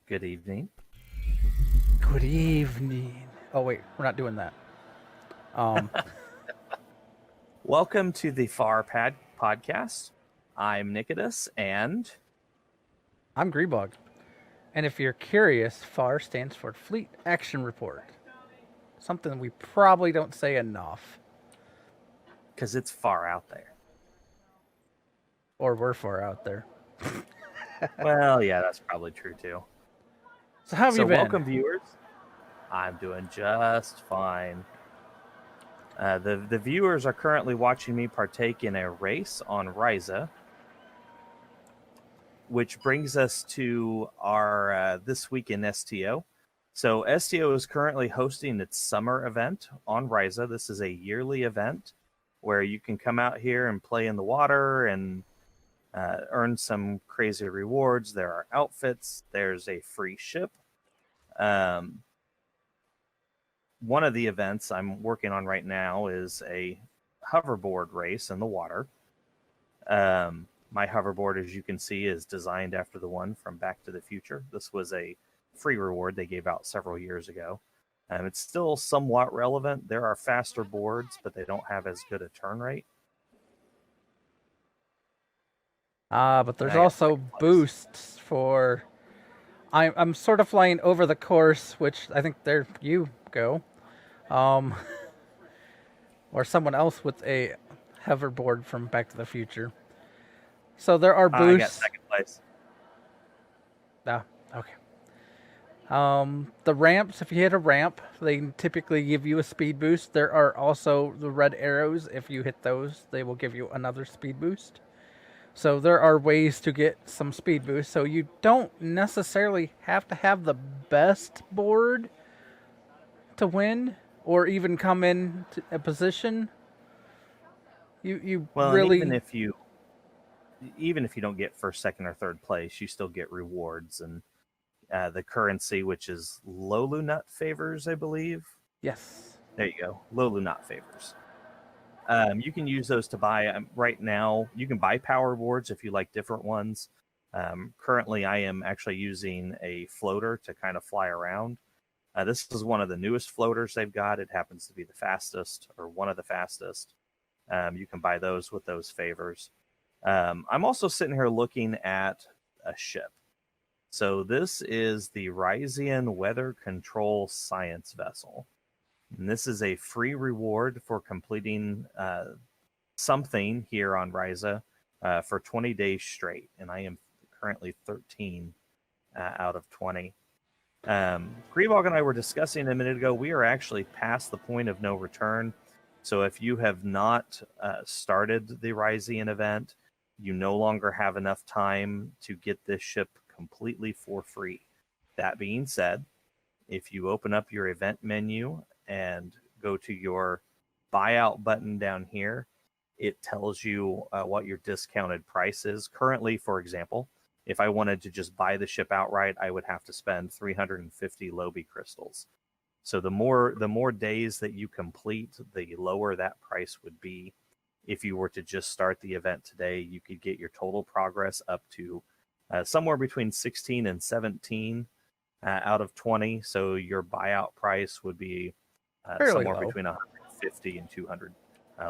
Good evening. Good evening. Oh wait, we're not doing that. Welcome to the FAR podcast. I'm Nikodas, and I'm Grebog. And if you're curious, FAR stands for Fleet Action Report. Something we probably don't say enough. because it's far out there. Or we're far out there. Well, yeah, that's probably true too. So how have you been? Welcome, viewers. I'm doing just fine. The viewers are currently watching me partake in a race on Rhizian, which brings us to our This Week in STO. So STO is currently hosting its summer event on Rhizian. This is a yearly event where you can come out here and play in the water and earn some crazy rewards. There are outfits. There's a free ship. One of the events I'm working on right now is a hoverboard race in the water. My hoverboard, as you can see, is designed after the one from Back to the Future. This was a free reward they gave out several years ago. It's still somewhat relevant. There are faster boards, but they don't have as good a turn rate. But there's also boosts for... I'm sort of flying over the course, which I think there you go. Or someone else with a hoverboard from Back to the Future. So there are boosts. I got second place. Okay. The ramps, if you hit a ramp, they typically give you a speed boost. There are also the red arrows. If you hit those, they will give you another speed boost. So there are ways to get some speed boost. So you don't necessarily have to have the best board to win or even come in to a position. You really... even if you don't get first, second, or third place, you still get rewards and the currency, which is Lolu Nut favors, I believe. Yes. There you go. Lolu Nut favors. You can use those to buy right now. You can buy power boards if you like different ones. Currently, I am actually using a floater to kind of fly around. This is one of the newest floaters they've got. It happens to be the fastest, or one of the fastest. You can buy those with those favors. I'm also sitting here looking at a ship. So this is the Rhizian Weather Control Science Vessel. And this is a free reward for completing something here on Rhizian for 20 days straight. And I am currently 13 out of 20. Grebog and I were discussing a minute ago, we are actually past the point of no return. So if you have not started the Rhizian event, you no longer have enough time to get this ship completely for free. That being said, if you open up your event menu and go to your buyout button down here, it tells you what your discounted price is. Currently, for example, if I wanted to just buy the ship outright, I would have to spend 350 Lobi crystals. So the more days that you complete, the lower that price would be. If you were to just start the event today, you could get your total progress up to somewhere between 16 and 17 out of 20. So your buyout price would be somewhere low. Between 150 and 200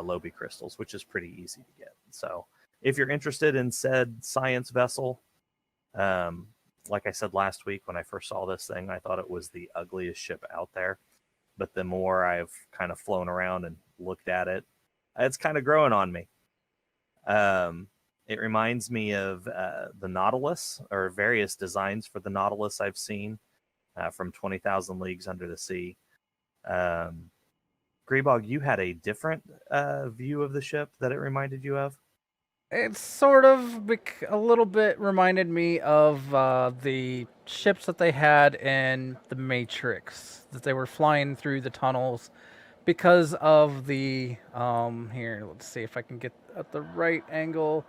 Lobi crystals, which is pretty easy to get. So if you're interested in said science vessel, like I said last week when I first saw this thing, I thought it was the ugliest ship out there. But the more I've kind of flown around and looked at it, it's kind of growing on me. It reminds me of the Nautilus, or various designs for the Nautilus I've seen from 20,000 Leagues Under the Sea. Grebog, you had a different view of the ship that it reminded you of? It's sort of a little bit reminded me of the ships that they had in the Matrix, that they were flying through the tunnels because of the... here, let's see if I can get at the right angle.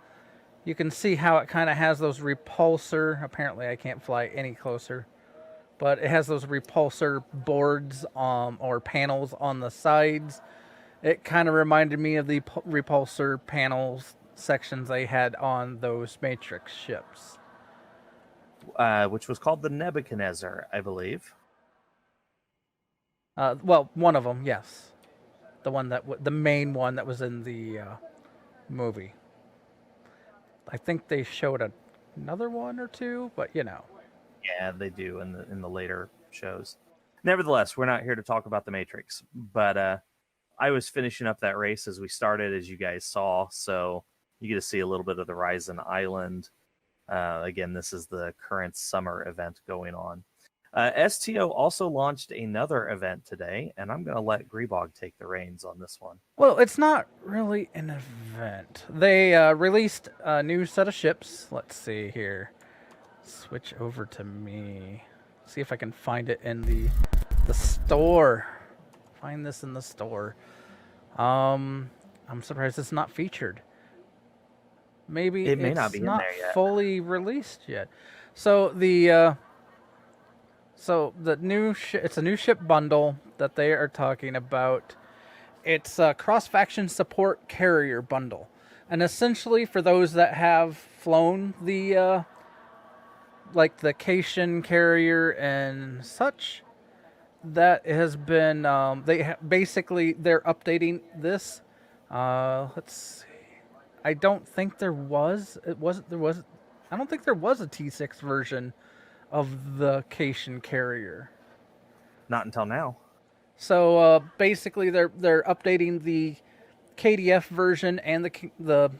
You can see how it kind of has those repulsor... Apparently I can't fly any closer. But it has those repulsor boards or panels on the sides. It kind of reminded me of the repulsor panels sections they had on those Matrix ships. which was called the Nebuchadnezzar, I believe. Well, one of them, yes. The one the main one that was in the movie. I think they showed another one or two, but you know. Yeah, they do in the later shows. Nevertheless, we're not here to talk about the Matrix, but I was finishing up that race as we started, as you guys saw, so you get to see a little bit of the Rhizian Island. Again, this is the current summer event going on. STO also launched another event today, and I'm going to let Grebog take the reins on this one. Well, it's not really an event. They released a new set of ships. Let's see here. Switch over to me. See if I can find it in the store. Find this in the store. I'm surprised it's not featured. Maybe it may not be not in there yet. Fully released yet. So the new it's a new ship bundle that they are talking about. It's a Crossfaction Support Carrier bundle, and essentially for those that have flown the like the Cation Carrier and such, that has been basically they're updating this. Let's see. I don't think there was. I don't think there was a T6 version of the Cation Carrier. Not until now. So basically, they're updating the KDF version and the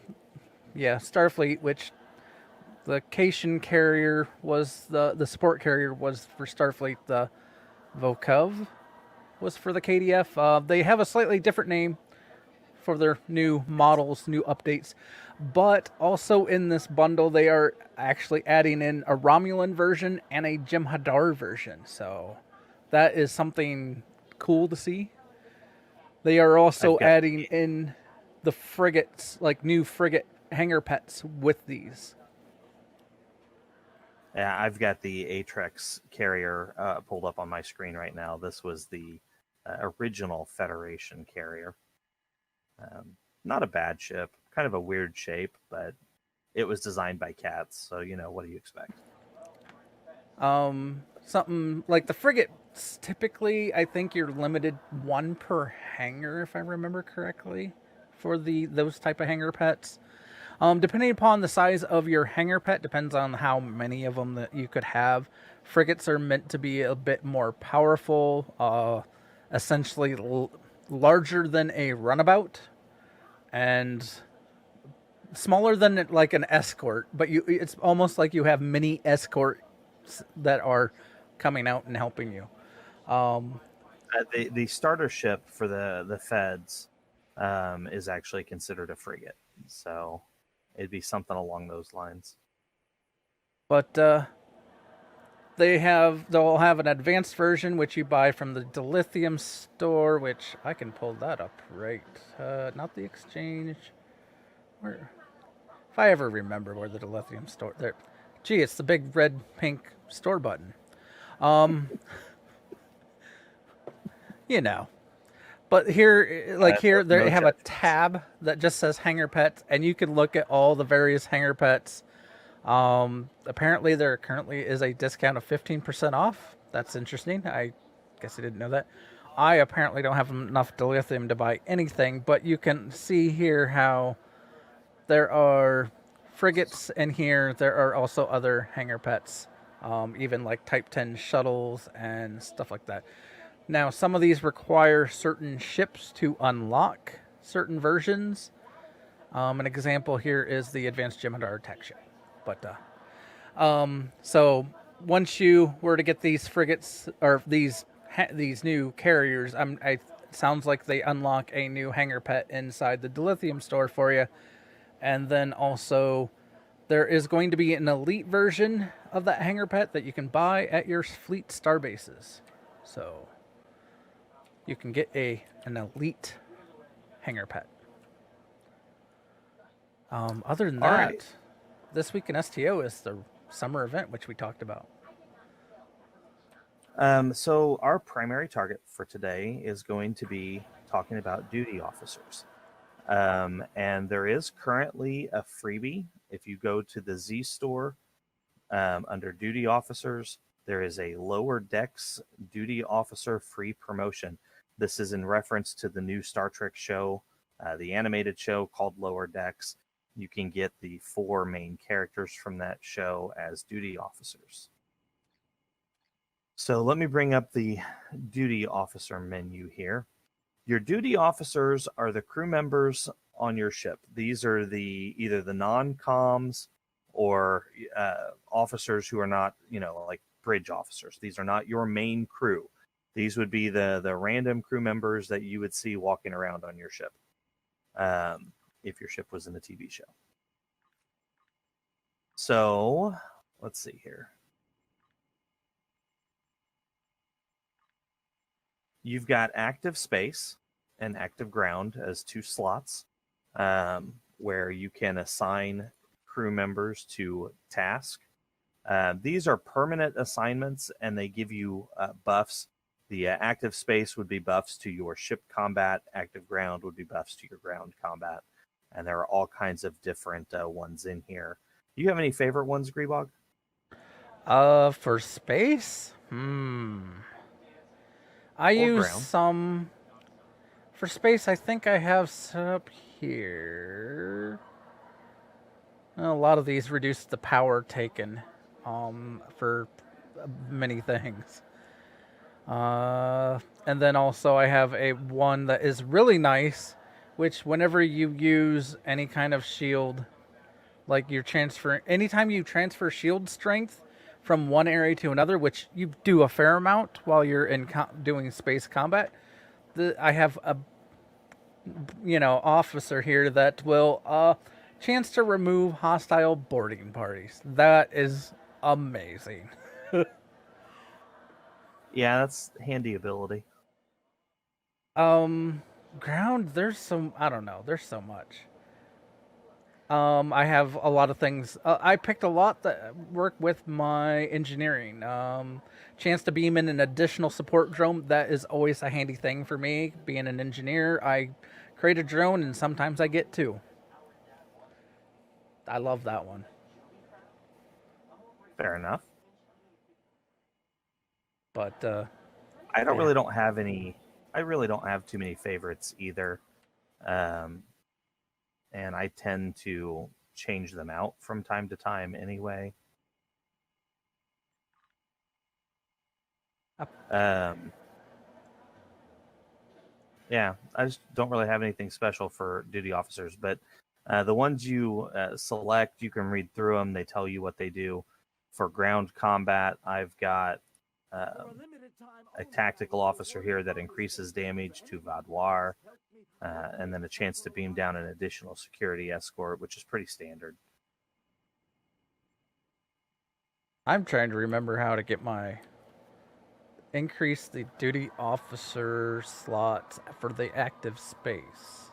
Starfleet, which the Cation Carrier was the support carrier was for Starfleet. The Volkov was for the KDF. They have a slightly different name for their new models, new updates. But also in this bundle, they are actually adding in a Romulan version and a Jem'Hadar version. So that is something cool to see. They are also adding in the frigates, like new frigate hangar pets with these. Yeah, I've got the Aatrex Carrier pulled up on my screen right now. This was the original Federation carrier. Not a bad ship, kind of a weird shape, but it was designed by cats, so what do you expect? Something like the frigates, typically I think you're limited one per hangar, if I remember correctly, for those type of hangar pets. Depending upon the size of your hangar pet, depends on how many of them that you could have. Frigates are meant to be a bit more powerful, essentially larger than a runabout, and smaller than like an escort. But it's almost like you have mini escorts that are coming out and helping you. The starter ship for the Feds is actually considered a frigate, so it'd be something along those lines. But they'll have an advanced version which you buy from the Dilithium store, which I can pull that up right. Not the exchange. Where? If I ever remember where the Dilithium store there. Gee, it's the big red pink store button. But here, they have a tab that just says hangar pets, and you can look at all the various hangar pets. Apparently there currently is a discount of 15% off. That's interesting. I guess I didn't know that. I apparently don't have enough dilithium to buy anything, but you can see here how there are frigates in here. There are also other hangar pets, even like Type 10 shuttles and stuff like that. Now, some of these require certain ships to unlock certain versions. An example here is the Advanced Jem'Hadar tech ship. But so once you were to get these frigates or these new carriers, it sounds like they unlock a new hangar pet inside the Dilithium store for you, and then also there is going to be an elite version of that hangar pet that you can buy at your fleet star bases. So you can get an elite hangar pet. Other than that. Right. This week in STO is the summer event, which we talked about. So our primary target for today is going to be talking about duty officers. And there is currently a freebie. If you go to the Z store under duty officers, there is a lower decks duty officer free promotion. This is in reference to the new Star Trek show, the animated show called Lower Decks. You can get the 4 main characters from that show as duty officers. So let me bring up the duty officer menu here. Your duty officers are the crew members on your ship. These are either the non-coms or officers who are not, like bridge officers. These are not your main crew. These would be the random crew members that you would see walking around on your ship, if your ship was in a TV show. So let's see here. You've got active space and active ground as 2 slots, where you can assign crew members to task. These are permanent assignments, and they give you buffs. The active space would be buffs to your ship combat. Active ground would be buffs to your ground combat. And there are all kinds of different ones in here. Do you have any favorite ones, Grebog? For space? I use ground. some... For space, I think I have set up here. A lot of these reduce the power taken for many things. And then also I have one that is really nice, which whenever you use any kind of shield, like anytime you transfer shield strength from one area to another, which you do a fair amount while you're doing space combat, I have a officer here that will chance to remove hostile boarding parties. That is amazing. Yeah, that's handy ability. Ground, there's some, I don't know, there's so much. I have a lot of things. I picked a lot that work with my engineering. Chance to beam in an additional support drone. That is always a handy thing for me. Being an engineer, I create a drone, and sometimes I get 2. I love that one. Fair enough. But I really don't have too many favorites either. And I tend to change them out from time to time anyway. Yeah, I just don't really have anything special for duty officers, but the ones you select, you can read through them. They tell you what they do. For ground combat, I've got a tactical officer here that increases damage to Vaudoir, and then a chance to beam down an additional security escort, which is pretty standard. I'm trying to remember how to get increase the duty officer slots for the active space.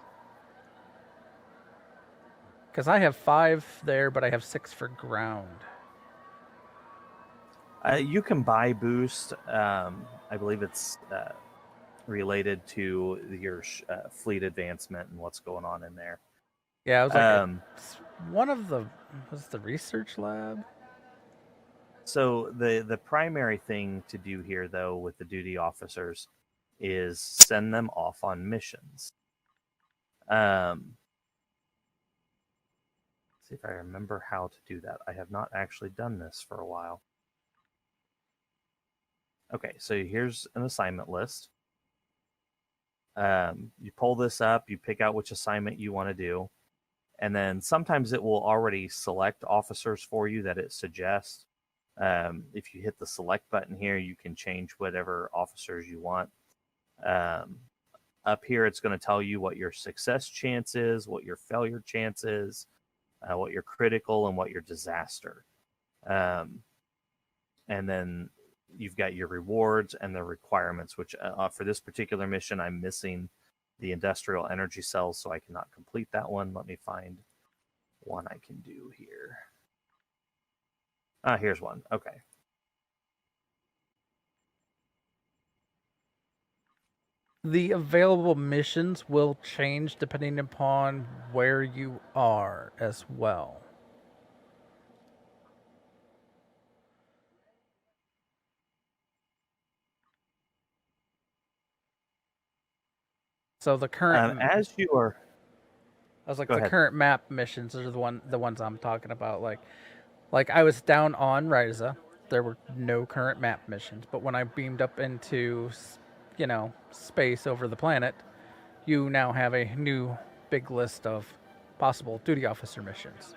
Because I have 5 there, but I have 6 for ground. You can buy boost. I believe it's related to your fleet advancement and what's going on in there. Yeah, it was like was the research lab? So the primary thing to do here, though, with the duty officers is send them off on missions. See if I remember how to do that. I have not actually done this for a while. Okay, so here's an assignment list. You pull this up, you pick out which assignment you want to do, and then sometimes it will already select officers for you that it suggests. If you hit the select button here, you can change whatever officers you want. Up here, it's going to tell you what your success chance is, what your failure chance is, what your critical, and what your disaster. And then you've got your rewards and the requirements, which for this particular mission, I'm missing the industrial energy cells, so I cannot complete that one. Let me find one I can do here. Here's one. Okay. The available missions will change depending upon where you are as well. So the current, As you are, I was like, go the ahead. current map missions are the ones I'm talking about. Like I was down on Rhiza, there were no current map missions. But when I beamed up into, space over the planet, you now have a new big list of possible duty officer missions.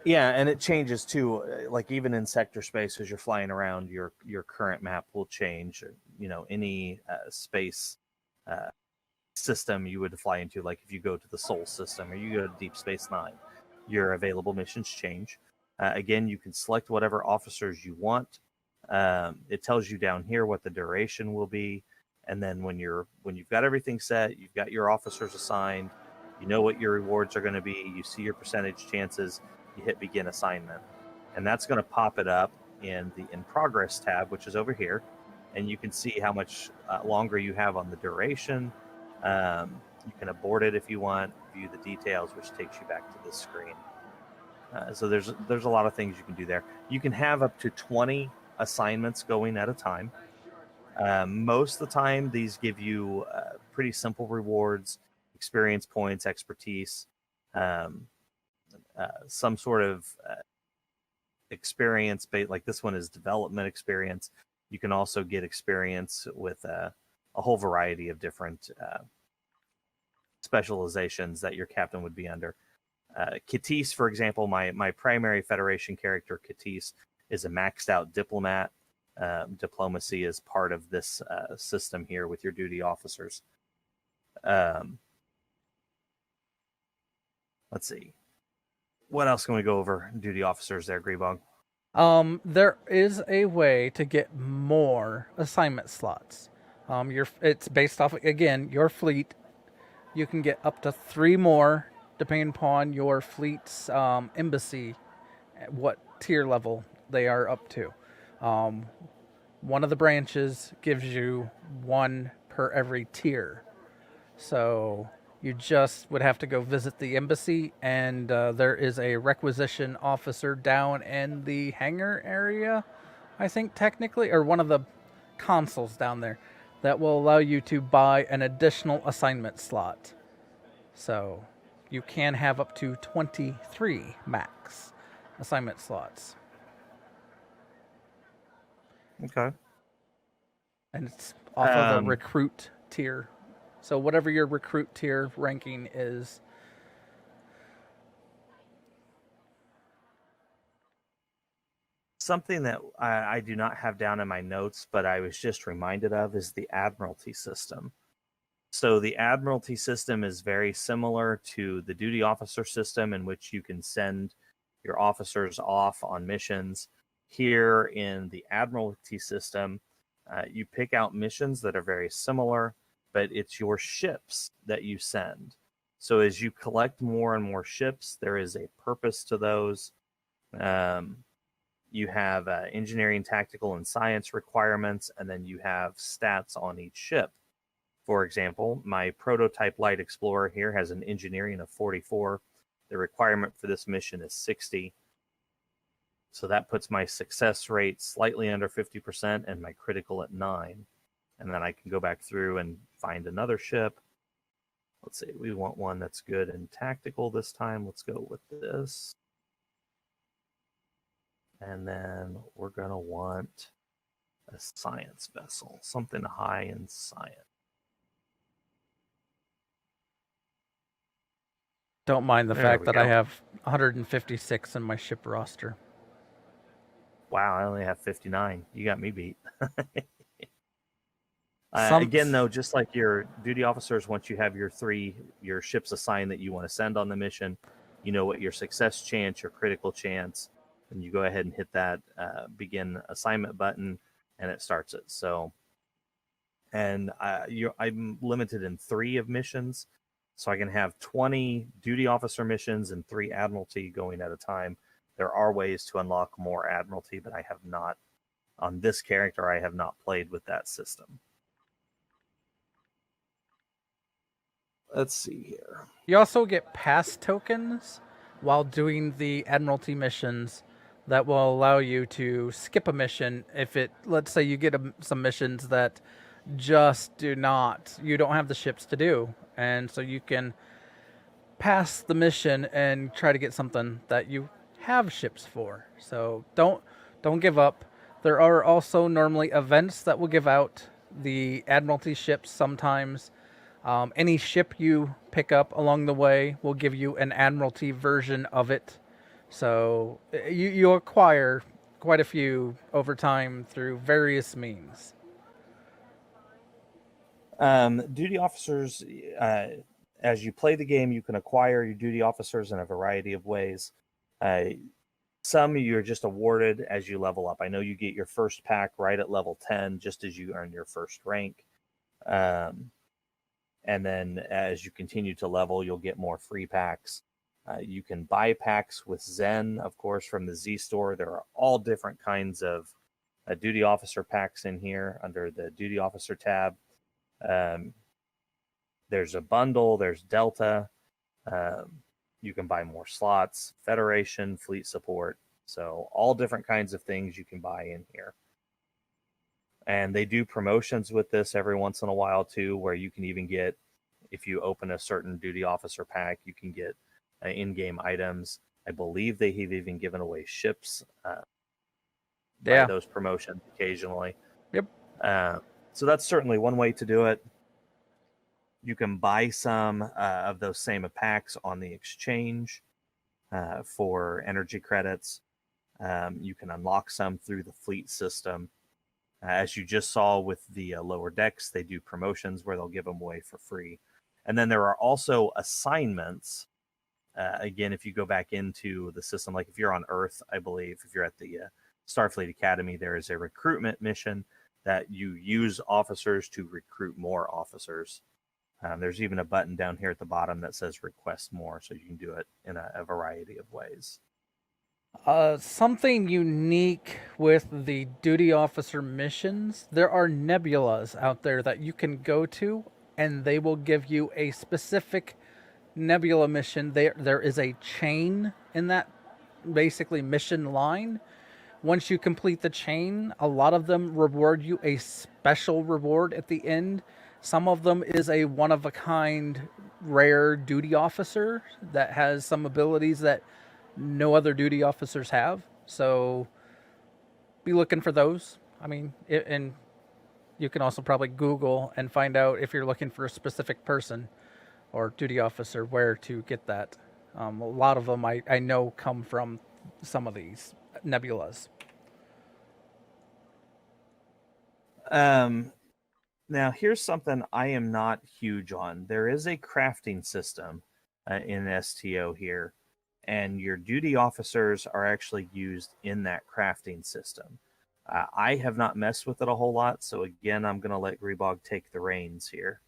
Yeah, and it changes too. Like even in sector space, as you're flying around, your current map will change. Any space system you would fly into, like if you go to the Sol system or you go to Deep Space Nine, your available missions change. Again, you can select whatever officers you want. It tells you down here what the duration will be, and then when you've got everything set, you've got your officers assigned, you know what your rewards are going to be, you see your percentage chances, you hit begin assignment, and that's going to pop it up in the in progress tab, which is over here, and you can see how much longer you have on the duration. You can abort it if you want, view the details, which takes you back to this screen. So there's a lot of things you can do there. You can have up to 20 assignments going at a time. Most of the time, these give you pretty simple rewards, experience points, expertise, some sort of experience. Like this one is development experience. You can also get experience with a whole variety of different specializations that your captain would be under. Katis, for example, my primary Federation character, Katis, is a maxed out diplomat. Diplomacy is part of this system here with your duty officers. Let's see. What else can we go over? Duty officers there, Grebog. There is a way to get more assignment slots. It's based off, again, your fleet. You can get up to 3 more depending upon your fleet's embassy, what tier level they are up to. One of the branches gives you 1 per every tier. So you just would have to go visit the embassy, and there is a requisition officer down in the hangar area, I think technically, or one of the consoles down there, that will allow you to buy an additional assignment slot. So you can have up to 23 max assignment slots. Okay. And it's off of a recruit tier. So whatever your recruit tier ranking is. Something that I do not have down in my notes, but I was just reminded of, is the Admiralty System. So the Admiralty System is very similar to the duty officer system, in which you can send your officers off on missions. Here in the Admiralty System, you pick out missions that are very similar, but it's your ships that you send. So as you collect more and more ships, there is a purpose to those. You have engineering, tactical, and science requirements, and then you have stats on each ship. For example, my prototype light explorer here has an engineering of 44. The requirement for this mission is 60. So that puts my success rate slightly under 50% and my critical at 9. And then I can go back through and find another ship. Let's see, we want one that's good in tactical this time. Let's go with this. And then we're going to want a science vessel, something high in science. Don't mind the fact that I have 156 in my ship roster. Wow, I only have 59. You got me beat. Again, though, just like your duty officers, once you have your ships assigned that you want to send on the mission, you know what your success chance, your critical chance, and you go ahead and hit that begin assignment button, and it starts it. So, and I'm limited in 3 of missions, so I can have 20 duty officer missions and 3 Admiralty going at a time. There are ways to unlock more Admiralty, but I have not, on this character, I have not played with that system. Let's see here. You also get pass tokens while doing the Admiralty missions that will allow you to skip a mission if let's say you get some missions that just do not. You don't have the ships to do, and so you can pass the mission and try to get something that you have ships for. So don't give up. There are also normally events that will give out the Admiralty ships sometimes. Any ship you pick up along the way will give you an Admiralty version of it. So you acquire quite a few over time through various means. Duty officers, as you play the game, you can acquire your duty officers in a variety of ways. Some you're just awarded as you level up. I know you get your first pack right at level 10, just as you earn your first rank. And then as you continue to level, you'll get more free packs. You can buy packs with Zen, of course, from the Z store. There are all different kinds of duty officer packs in here under the duty officer tab. There's a bundle, there's Delta. You can buy more slots, Federation, fleet support. So all different kinds of things you can buy in here. And they do promotions with this every once in a while too, where you can even get, if you open a certain duty officer pack, you can get in-game items. I believe they have even given away ships by those promotions occasionally. Yep. So that's certainly one way to do it. You can buy some of those same packs on the exchange for energy credits. You can unlock some through the fleet system. As you just saw with the lower decks, they do promotions where they'll give them away for free. And then there are also assignments. Again, if you go back into the system, like if you're on Earth, I believe, if you're at the Starfleet Academy, there is a recruitment mission that you use officers to recruit more officers. There's even a button down here at the bottom that says request more, so you can do it in a variety of ways. Something unique with the duty officer missions, there are nebulas out there that you can go to, and they will give you a specific nebula mission. There is a chain in that basically mission line. Once you complete the chain, a lot of them reward you a special reward at the end. Some of them is a one-of-a-kind rare duty officer that has some abilities that no other duty officers have. So be looking for those. I mean, and you can also probably Google and find out if you're looking for a specific person or duty officer where to get that. A lot of them I know come from some of these nebulas. Now, here's something I am not huge on. There is a crafting system in STO here, and your duty officers are actually used in that crafting system. I have not messed with it a whole lot, so again, I'm going to let Grebog take the reins here.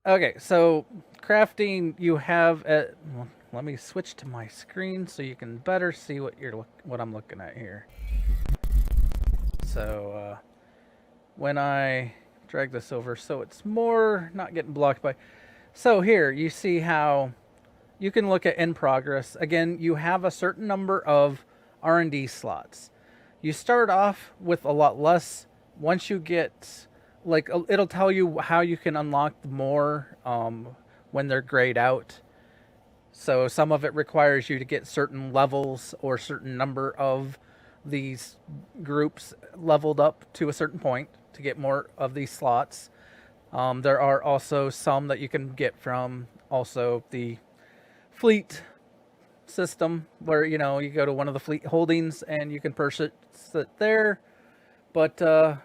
Okay, so crafting, you have let me switch to my screen so you can better see what I'm looking at here. So when I drag this over so it's more not getting blocked by. So here you see how you can look at in progress. Again, you have a certain number of R&D slots. You start off with a lot less. Once you get, like, it'll tell you how you can unlock more when they're grayed out. So some of it requires you to get certain levels or certain number of these groups leveled up to a certain point to get more of these slots. There are also some that you can get from also the fleet system where, you know, you go to one of the fleet holdings and you can purchase it there. But to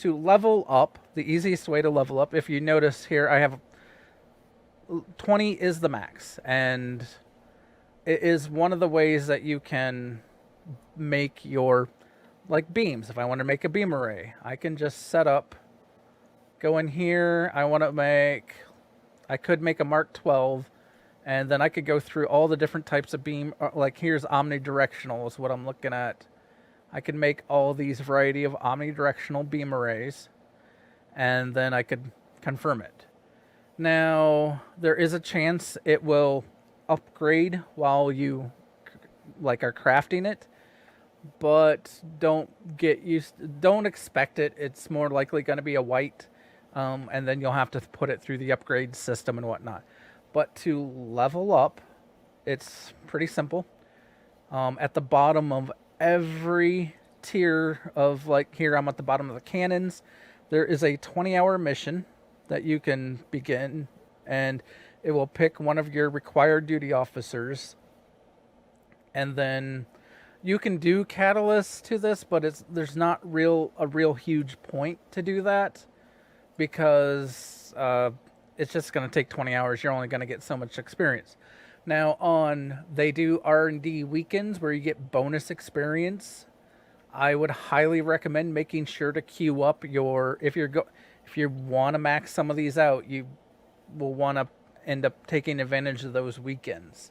level up, the easiest way to level up, if you notice here, I have 20 is the max, and it is one of the ways that you can make your, like, beams. If I want to make a beam array, I can just set up, go in here. I could make a Mark 12, and then I could go through all the different types of beam. Like, here's omnidirectional is what I'm looking at. I could make all these variety of omnidirectional beam arrays, and then I could confirm it. Now, there is a chance it will upgrade while you are crafting it, but don't expect it. It's more likely going to be a white. and then you'll have to put it through the upgrade system and whatnot. But to level up, it's pretty simple. At the bottom of every tier of, like here I'm at the bottom of the cannons, there is a 20-hour mission that you can begin, and it will pick one of your required duty officers, and then you can do catalysts to this, but there's not a real huge point to do that, because it's just going to take 20 hours. You're only going to get so much experience. Now, they do R&D weekends where you get bonus experience. I would highly recommend making sure to queue up if you want to max some of these out, you will want to end up taking advantage of those weekends.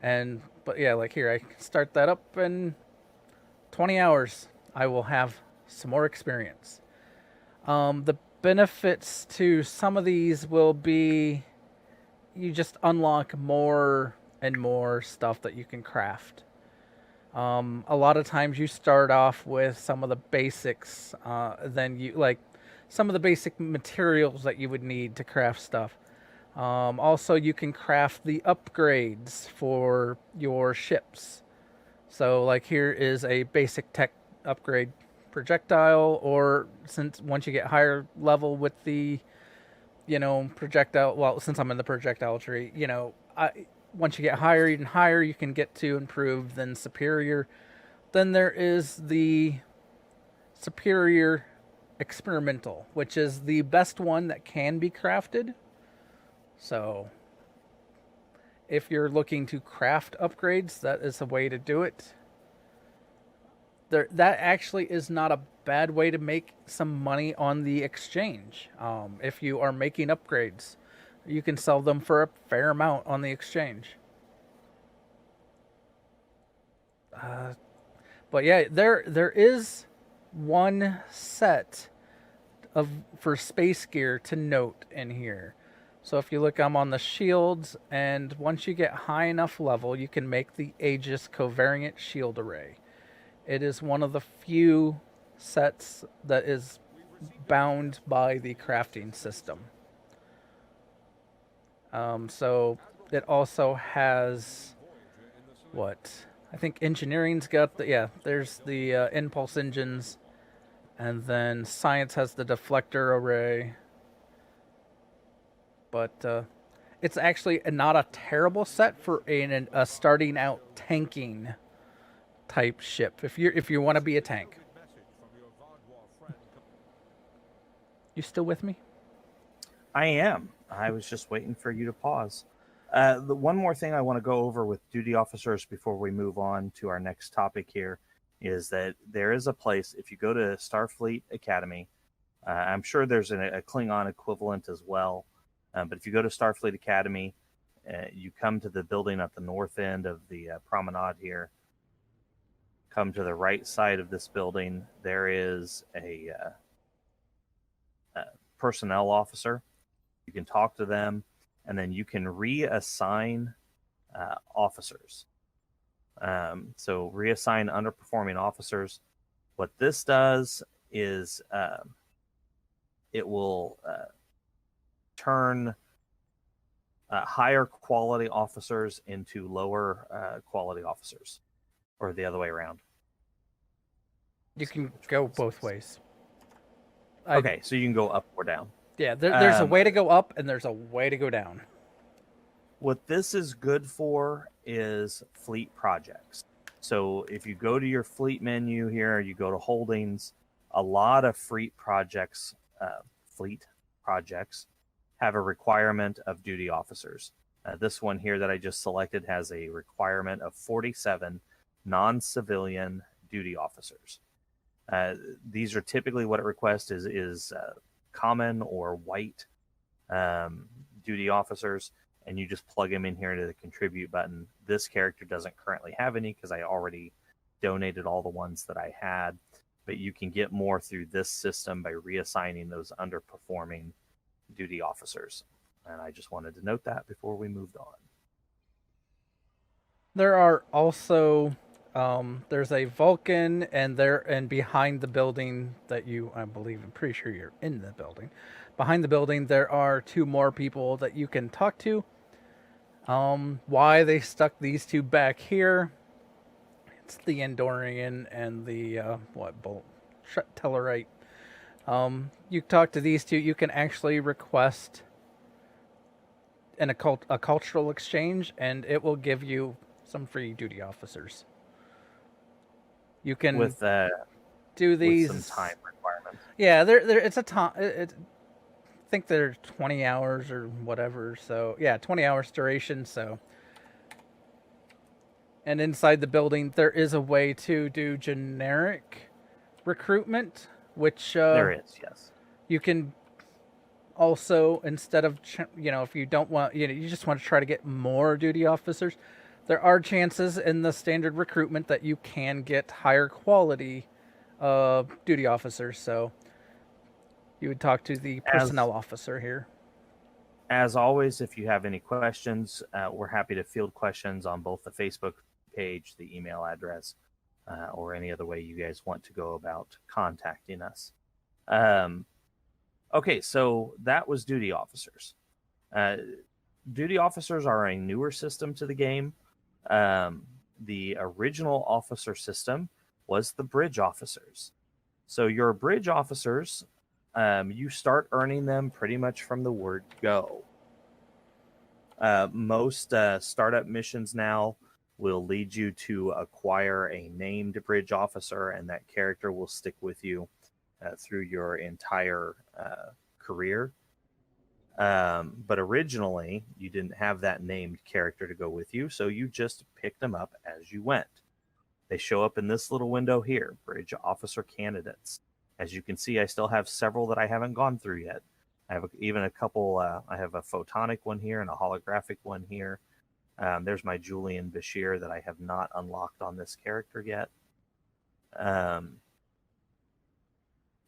But yeah, like here, I start that up in 20 hours. I will have some more experience. The benefits to some of these will be you just unlock more and more stuff that you can craft. A lot of times you start off with some of the basics, then you like some of the basic materials that you would need to craft stuff. Also, you can craft the upgrades for your ships. So like here is a basic tech upgrade projectile, or once you get higher level with the projectile, well, since I'm in the projectile tree, once you get higher, even higher, you can get to improved, then superior. Then there is the superior experimental, which is the best one that can be crafted. So if you're looking to craft upgrades, that is a way to do it. That actually is not a bad way to make some money on the exchange. If you are making upgrades, you can sell them for a fair amount on the exchange. But yeah, there is one set for space gear to note in here. So if you look, I'm on the shields, and once you get high enough level, you can make the Aegis Covariant shield array. It is one of the few sets that is bound by the crafting system. So it also has I think engineering's got there's the impulse engines, and then science has the deflector array. But it's actually not a terrible set for a starting out tanking type ship. If you want to be a tank. You still with me? I am. I was just waiting for you to pause. The one more thing I want to go over with duty officers before we move on to our next topic here is that there is a place, if you go to Starfleet Academy, I'm sure there's a Klingon equivalent as well, but if you go to Starfleet Academy, you come to the building at the north end of the promenade here, come to the right side of this building, there is a personnel officer. You can talk to them, and then you can reassign officers. So reassign underperforming officers. What this does is it will turn higher quality officers into lower quality officers, or the other way around. You can go both ways. Okay, so you can go up or down. Yeah, there's a way to go up and there's a way to go down. What this is good for is fleet projects. So if you go to your fleet menu here, you go to holdings, a lot of fleet projects have a requirement of duty officers. This one here that I just selected has a requirement of 47 non-civilian duty officers. These are typically what it requests is common or white duty officers, and you just plug them in here to the contribute button. This character doesn't currently have any because I already donated all the ones that I had, but you can get more through this system by reassigning those underperforming duty officers. And I just wanted to note that before we moved on. There are also There's a Vulcan, and behind the building that I'm pretty sure you're in the building. Behind the building, there are 2 more people that you can talk to. Why they stuck these 2 back here? It's the Andorian and the Tellarite. You talk to these 2. You can actually request a cultural exchange, and it will give you some free duty officers. You can do these with some time requirements. Yeah, it's a time. I think they're 20 hours or whatever. So yeah, 20 hours duration. So, and inside the building, there is a way to do generic recruitment, which there is, yes. You can also, instead of if you don't want, you just want to try to get more duty officers. There are chances in the standard recruitment that you can get higher quality duty officers. So you would talk to the personnel officer here. As always, if you have any questions, we're happy to field questions on both the Facebook page, the email address, or any other way you guys want to go about contacting us. Okay, so that was duty officers. Duty officers are a newer system to the game. The original officer system was the bridge officers. So your bridge officers, you start earning them pretty much from the word go. Most startup missions now will lead you to acquire a named bridge officer, and that character will stick with you through your entire career. But originally, you didn't have that named character to go with you, so you just picked them up as you went. They show up in this little window here, Bridge Officer Candidates. As you can see, I still have several that I haven't gone through yet. I have even a couple, I have a photonic one here and a holographic one here. There's my Julian Bashir that I have not unlocked on this character yet.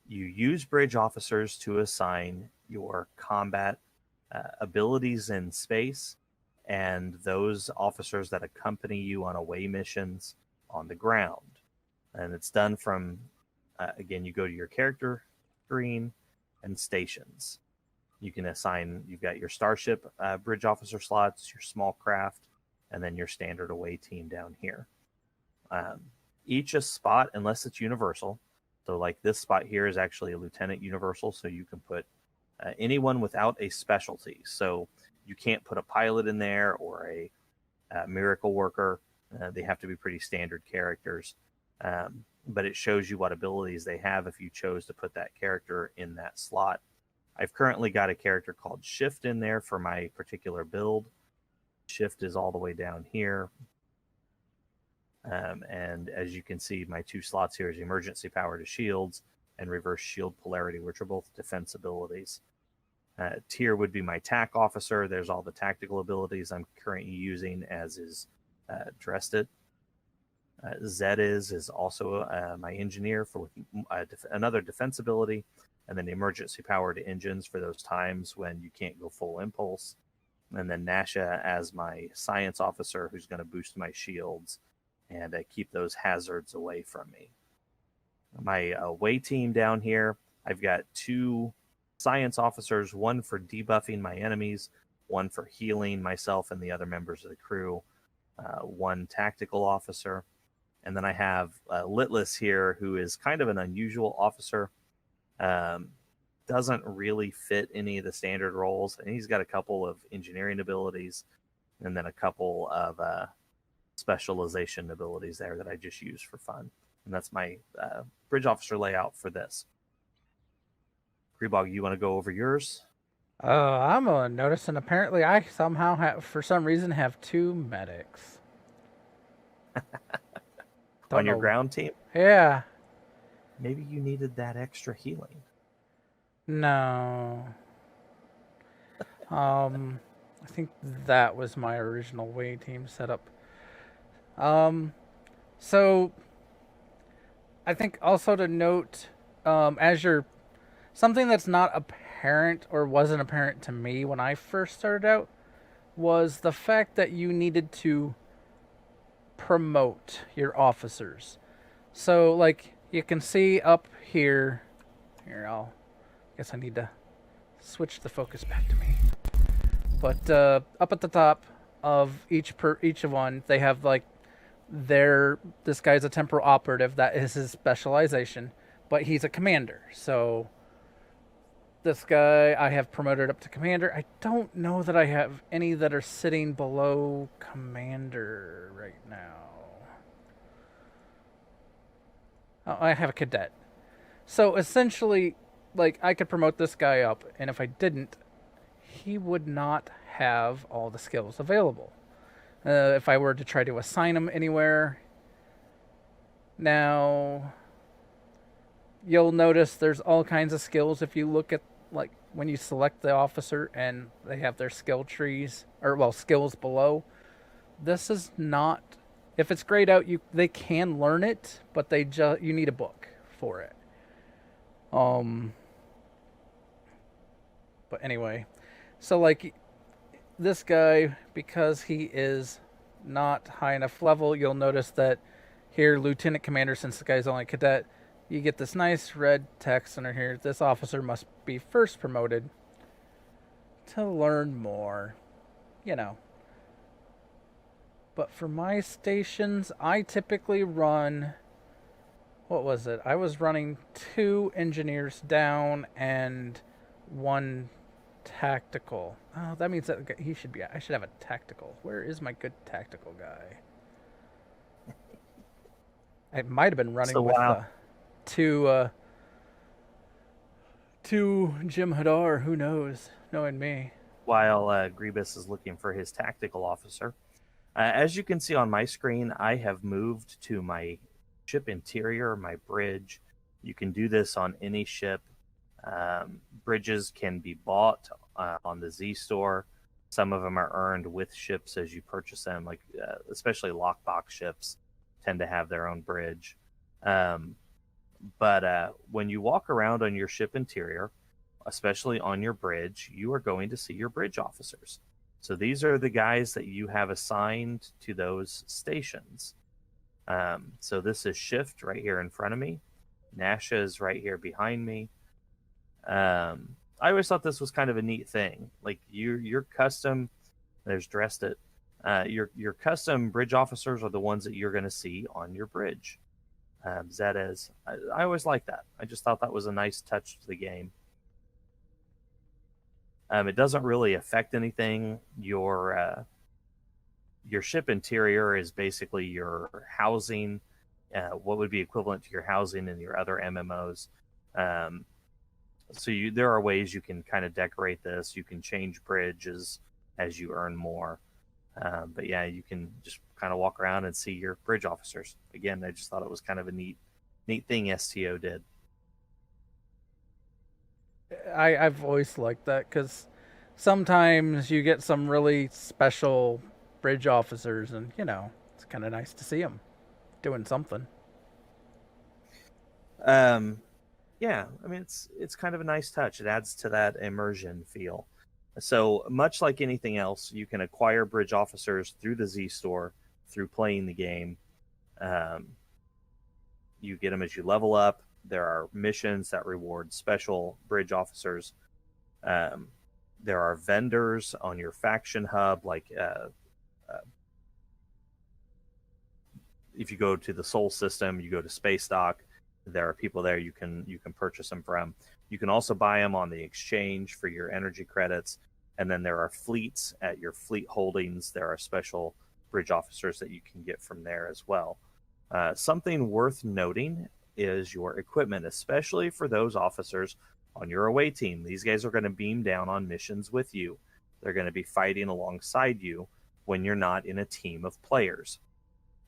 You use bridge officers to assign your combat abilities in space and those officers that accompany you on away missions on the ground. And it's done from, again, you go to your character screen and stations. You can assign, you've got your starship bridge officer slots, your small craft, and then your standard away team down here. Each a spot, unless it's universal. So like this spot here is actually a lieutenant universal, so you can put anyone without a specialty. So you can't put a pilot in there or a miracle worker. They have to be pretty standard characters. But it shows you what abilities they have if you chose to put that character in that slot. I've currently got a character called Shift in there for my particular build. Shift is all the way down here. And as you can see, my 2 slots here is emergency power to shields and reverse shield polarity, which are both defense abilities. Tier would be my Tack Officer. There's all the tactical abilities I'm currently using, as is Drested. Zed is also my engineer for another defense ability, and then emergency power to engines for those times when you can't go full impulse. And then Nasha as my science officer, who's going to boost my shields and keep those hazards away from me. My away team down here, I've got 2 science officers, one for debuffing my enemies, one for healing myself and the other members of the crew, 1 tactical officer. And then I have Litless here, who is kind of an unusual officer. Doesn't really fit any of the standard roles. And he's got a couple of engineering abilities and then a couple of specialization abilities there that I just use for fun. And that's my bridge officer layout for this. Grebog, you want to go over yours? I'm noticing apparently I somehow for some reason have 2 medics. On your ground team? Yeah. Maybe you needed that extra healing. No. I think that was my original way team setup. So I think also to note, something that's not apparent or wasn't apparent to me when I first started out was the fact that you needed to promote your officers. So, like, you can see up here. Here, guess I need to switch the focus back to me. But up at the top of each of one, they have like this guy's a temporal operative. That is his specialization, but he's a commander. So this guy I have promoted up to commander. I don't know that I have any that are sitting below commander right now. Oh, I have a cadet. So essentially, like, I could promote this guy up, and if I didn't, he would not have all the skills available. If I were to try to assign him anywhere. Now, you'll notice there's all kinds of skills if you look at, like, when you select the officer and they have their skill trees, or, well, skills below. This is not... If it's grayed out, they can learn it, but you need a book for it. But anyway, so like this guy, because he is not high enough level, you'll notice that here, Lieutenant Commander, since the guy's only a cadet, you get this nice red text under here. This officer must be first promoted to learn more, you know. But for my stations, I typically run... What was it? I was running 2 engineers down and 1 tactical. Oh, that means that I should have a tactical. Where is my good tactical guy? I might have been running with 2 Jim Hadar. Who knows? Knowing me. While Grebog is looking for his tactical officer, as you can see on my screen, I have moved to my ship interior, my bridge. You can do this on any ship. Bridges can be bought on the Z store. Some of them are earned with ships as you purchase them, like especially lockbox ships tend to have their own bridge. But when you walk around on your ship interior, especially on your bridge, you are going to see your bridge officers. So these are the guys that you have assigned to those stations. So this is Shift right here in front of me. Nasha is right here behind me. I always thought this was kind of a neat thing. Like your custom, there's dressed it. Your custom bridge officers are the ones that you're going to see on your bridge. That is, I always like that. I just thought that was a nice touch to the game. It doesn't really affect anything. Your ship interior is basically your housing, what would be equivalent to your housing in your other MMOs. So there are ways you can kind of decorate this. You can change bridges as you earn more. But yeah, you can just kind of walk around and see your bridge officers. Again, I just thought it was kind of a neat thing STO did. I've always liked that because sometimes you get some really special bridge officers, and you know, it's kind of nice to see them doing something. Yeah, I mean it's kind of a nice touch. It adds to that immersion feel. So much like anything else, you can acquire bridge officers through the Z store, through playing the game. You get them as you level up. There are missions that reward special bridge officers. There are vendors on your faction hub, like if you go to the Sol system, you go to Space Dock, there are people there you can purchase them from. You can also buy them on the exchange for your energy credits. And then there are fleets at your fleet holdings. There are special bridge officers that you can get from there as well. Something worth noting is your equipment, especially for those officers on your away team. These guys are going to beam down on missions with you. They're going to be fighting alongside you when you're not in a team of players.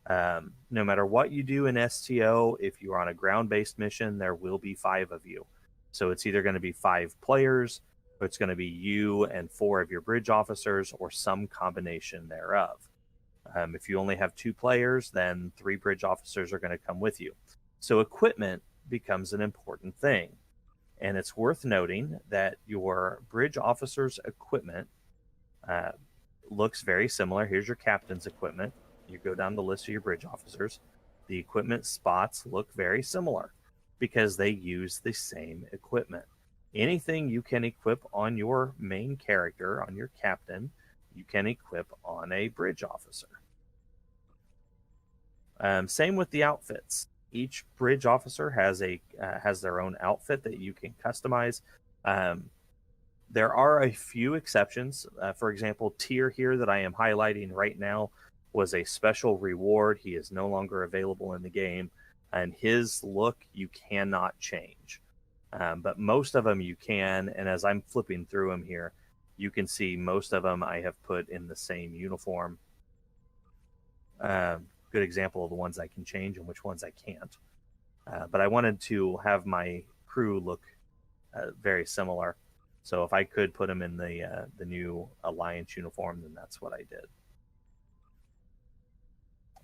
No matter what you do in STO, if you're on a ground-based mission, there will be 5 of you. So it's either going to be 5 players, or it's going to be you and 4 of your bridge officers, or some combination thereof. If you only have 2 players, then 3 bridge officers are going to come with you. So equipment becomes an important thing. And it's worth noting that your bridge officer's equipment looks very similar. Here's your captain's equipment. you go down the list of your bridge officers, the equipment spots look very similar because they use the same equipment. Anything you can equip on your main character, on your captain, you can equip on a bridge officer. Same with the outfits. Each bridge officer has their own outfit that you can customize. There are a few exceptions. For example, Tyr here that I am highlighting right now was a special reward. He is no longer available in the game, and his look you cannot change. But most of them you can, and as I'm flipping through them here, you can see most of them I have put in the same uniform. Good example of the ones I can change and which ones I can't. But I wanted to have my crew look very similar. So if I could put them in the new Alliance uniform, then that's what I did.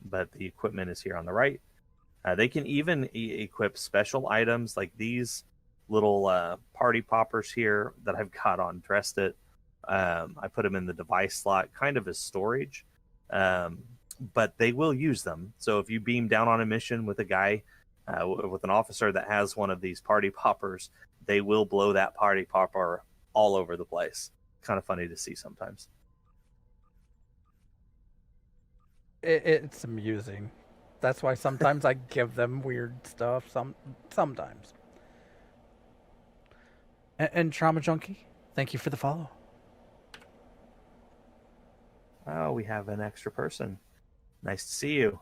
But the equipment is here on the right. They can even equip special items like these little party poppers here that I've got on Dressed It. I put them in the device slot kind of as storage. But they will use them. So if you beam down on a mission with a guy, with an officer that has one of these party poppers, they will blow that party popper all over the place. Kind of funny to see sometimes. It's amusing. That's why sometimes I give them weird stuff. Sometimes. And Trauma Junkie, thank you for the follow. Oh, we have an extra person. Nice to see you.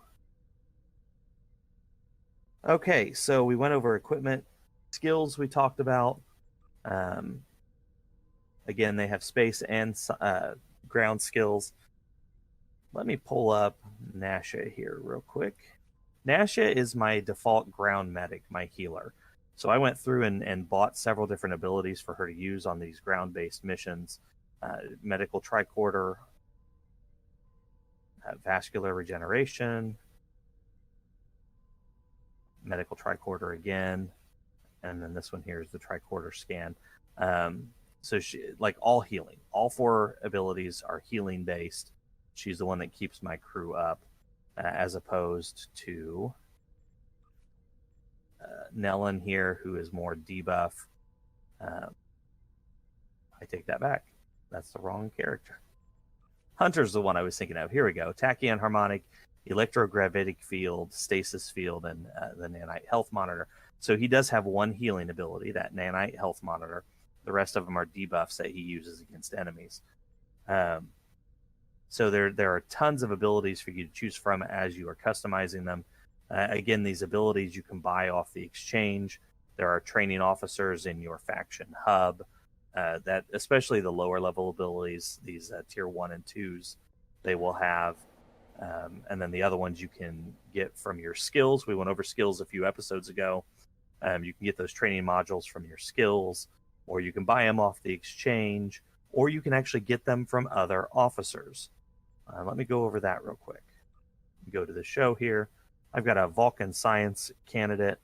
Okay, so we went over equipment, skills we talked about. Again, they have space and ground skills. Let me pull up Nasha here real quick. Nasha is my default ground medic, my healer. So I went through and bought several different abilities for her to use on these ground-based missions. Medical tricorder, vascular regeneration, medical tricorder again, and then this one here is the tricorder scan. So she, like all healing, all 4 abilities are healing based. She's the one that keeps my crew up, as opposed to Nellen here, who is more debuff. I take that back. That's the wrong character. Hunter's the one I was thinking of. Here we go. Tachyon Harmonic, Electrogravitic Field, Stasis Field, and the Nanite Health Monitor. So he does have one healing ability, that Nanite Health Monitor. The rest of them are debuffs that he uses against enemies. So there are tons of abilities for you to choose from as you are customizing them. Again, these abilities you can buy off the exchange. There are training officers in your faction hub. That especially the lower level abilities, these tier 1 and 2s, they will have. And then the other ones you can get from your skills. We went over skills a few episodes ago. You can get those training modules from your skills, or you can buy them off the exchange, or you can actually get them from other officers. Let me go over that real quick. Go to the show here. I've got a Vulcan Science candidate.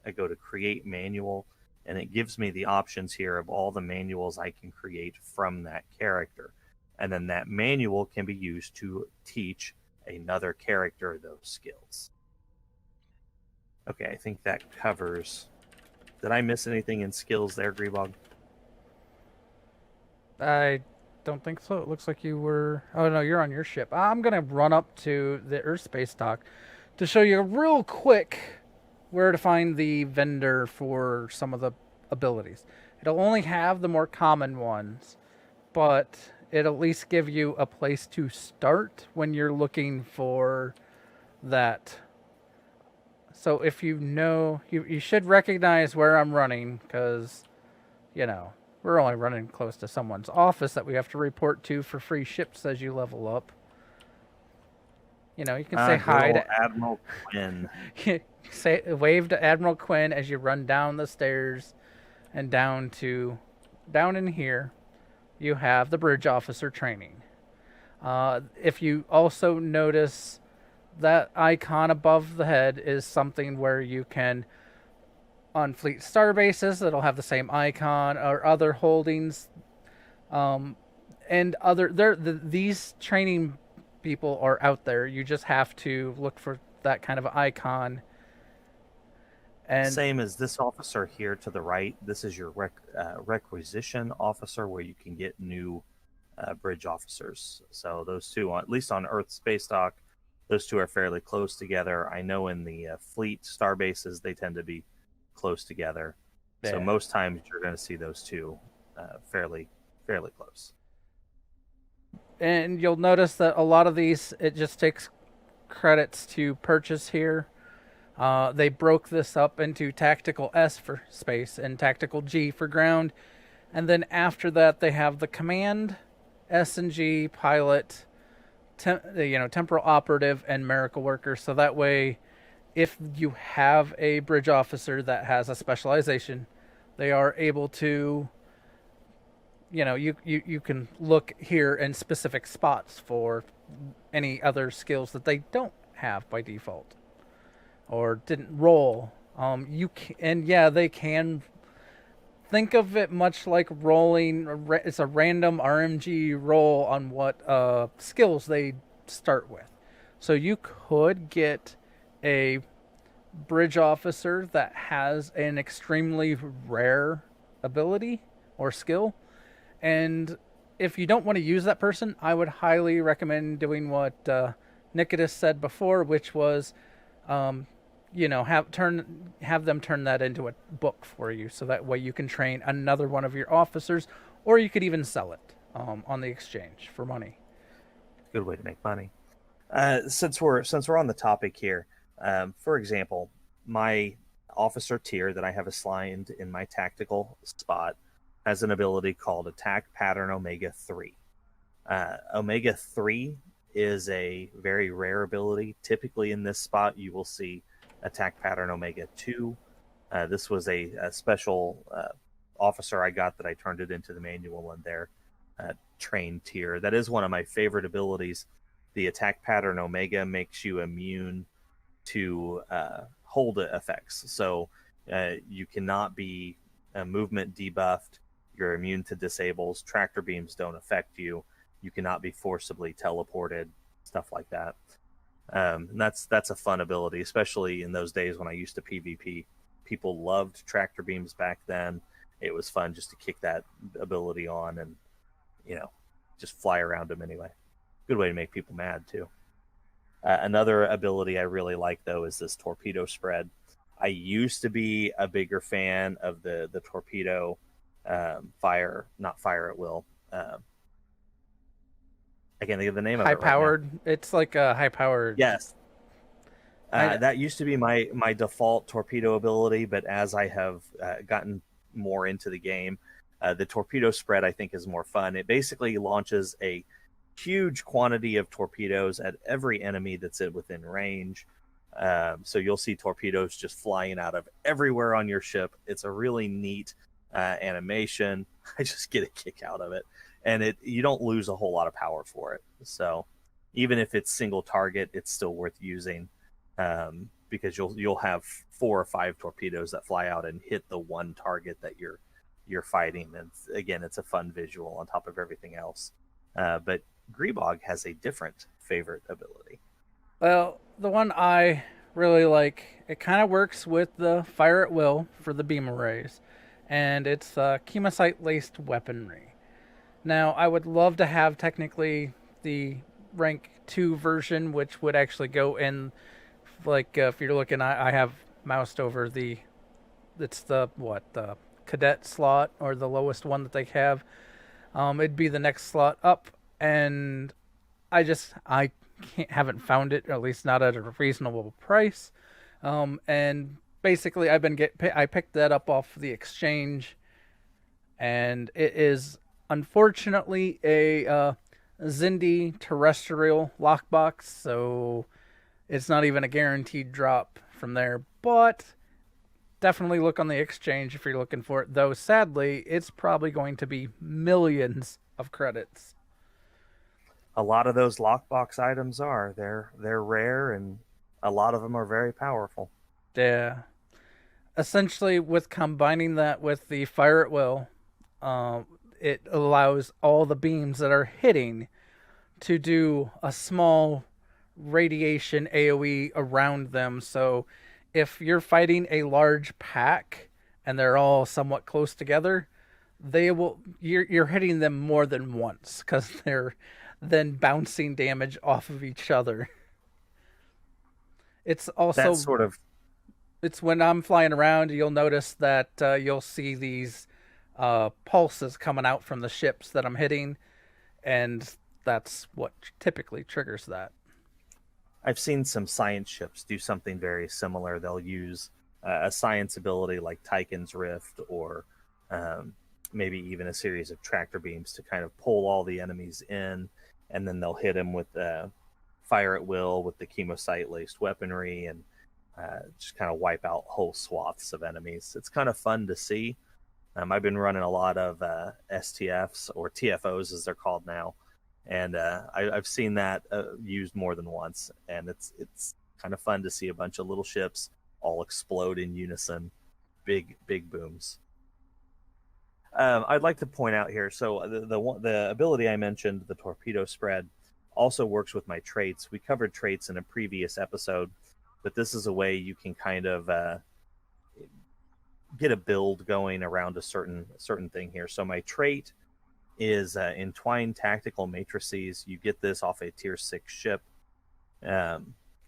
I go to Create Manual, and it gives me the options here of all the manuals I can create from that character. And then that manual can be used to teach another character those skills. Okay, I think that covers... Did I miss anything in skills there, Grebog? I don't think so. It looks like you were... Oh, no, you're on your ship. I'm going to run up to the Earth Space Dock to show you real quick where to find the vendor for some of the abilities. It'll only have the more common ones, but it'll at least give you a place to start when you're looking for that. So if you know, you should recognize where I'm running, because, you know, we're only running close to someone's office that we have to report to for free ships as you level up. You know, you can say hi to Admiral Quinn. Wave to Admiral Quinn as you run down the stairs and down in here. You have the bridge officer training. If you also notice, that icon above the head is something where you can, on fleet star bases, it'll have the same icon, or other holdings, and these training people are out there. You just have to look for that kind of icon. And same as this officer here to the right. This is your requisition officer, where you can get new bridge officers. So those two, at least on Earth space dock, those two are fairly close together. I know in the fleet star bases they tend to be close together. Yeah. So most times you're going to see those two fairly close. And you'll notice that a lot of these, it just takes credits to purchase here. They broke this up into Tactical S for space and Tactical G for ground. And then after that, they have the Command, S and G, Pilot, Temporal Operative, and Miracle Worker. So that way, if you have a bridge officer that has a specialization, they are able to, you can look here in specific spots for any other skills that they don't have by default or didn't roll. They can think of it much like rolling. It's a random RMG roll on what skills they start with. So you could get a bridge officer that has an extremely rare ability or skill. And if you don't want to use that person, I would highly recommend doing what Nikodas said before, which was, have them turn that into a book for you, so that way you can train another one of your officers, or you could even sell it on the exchange for money. Good way to make money. Since we're on the topic here, for example, my officer tier that I have assigned in my tactical spot has an ability called Attack Pattern Omega 3. Omega 3 is a very rare ability. Typically in this spot, you will see Attack Pattern Omega 2. This was a special officer I got that I turned it into the manual in their trained tier. That is one of my favorite abilities. The Attack Pattern Omega makes you immune to hold effects. So you cannot be movement debuffed. You're immune to disables. Tractor beams don't affect you. You cannot be forcibly teleported, stuff like that. And that's a fun ability, especially in those days when I used to PvP. People loved tractor beams back then. It was fun just to kick that ability on and, just fly around them anyway. Good way to make people mad, too. Another ability I really like, though, is this Torpedo Spread. I used to be a bigger fan of the torpedo fire at will. I can't think of the name of it. High-powered. Right, it's like a high-powered. Yes. That used to be my default torpedo ability, but as I have gotten more into the game, the Torpedo Spread I think is more fun. It basically launches a huge quantity of torpedoes at every enemy that's within range. So you'll see torpedoes just flying out of everywhere on your ship. It's a really neat animation. I just get a kick out of it. And you don't lose a whole lot of power for it. So even if it's single target, it's still worth using because you'll have 4 or 5 torpedoes that fly out and hit the one target that you're fighting. And again, it's a fun visual on top of everything else. But Grebog has a different favorite ability. Well, the one I really like, it kind of works with the Fire at Will for the beam arrays, and it's chemosite-laced weaponry. Now, I would love to have technically the rank 2 version, which would actually go in, like, if you're looking, I have moused over the cadet slot, or the lowest one that they have. It'd be the next slot up, and I haven't found it, or at least not at a reasonable price. And basically, I picked that up off the exchange, and it is unfortunately a Zindi terrestrial lockbox, so it's not even a guaranteed drop from there. But definitely look on the exchange if you're looking for it. Though sadly, it's probably going to be millions of credits. A lot of those lockbox items they're rare, and a lot of them are very powerful. Yeah. Essentially, with combining that with the Fire at Will, it allows all the beams that are hitting to do a small radiation AoE around them. So if you're fighting a large pack and they're all somewhat close together, you're hitting them more than once because they're then bouncing damage off of each other. It's also That sort of it's when I'm flying around, you'll notice that you'll see these pulses coming out from the ships that I'm hitting, and that's what typically triggers that. I've seen some science ships do something very similar. They'll use a science ability like Tychon's Rift, or maybe even a series of tractor beams to kind of pull all the enemies in, and then they'll hit them with fire at will with the chemocyte laced weaponry, and just kind of wipe out whole swaths of enemies. It's kind of fun to see. I've been running a lot of STFs, or TFOs as they're called now, and I've seen that used more than once, and it's kind of fun to see a bunch of little ships all explode in unison. Big booms. I'd like to point out here, so the ability I mentioned, the Torpedo Spread, also works with my traits. We covered traits in a previous episode, but this is a way you can kind of get a build going around a certain thing here. So my trait is Entwined Tactical Matrices. You get this off a tier 6 ship.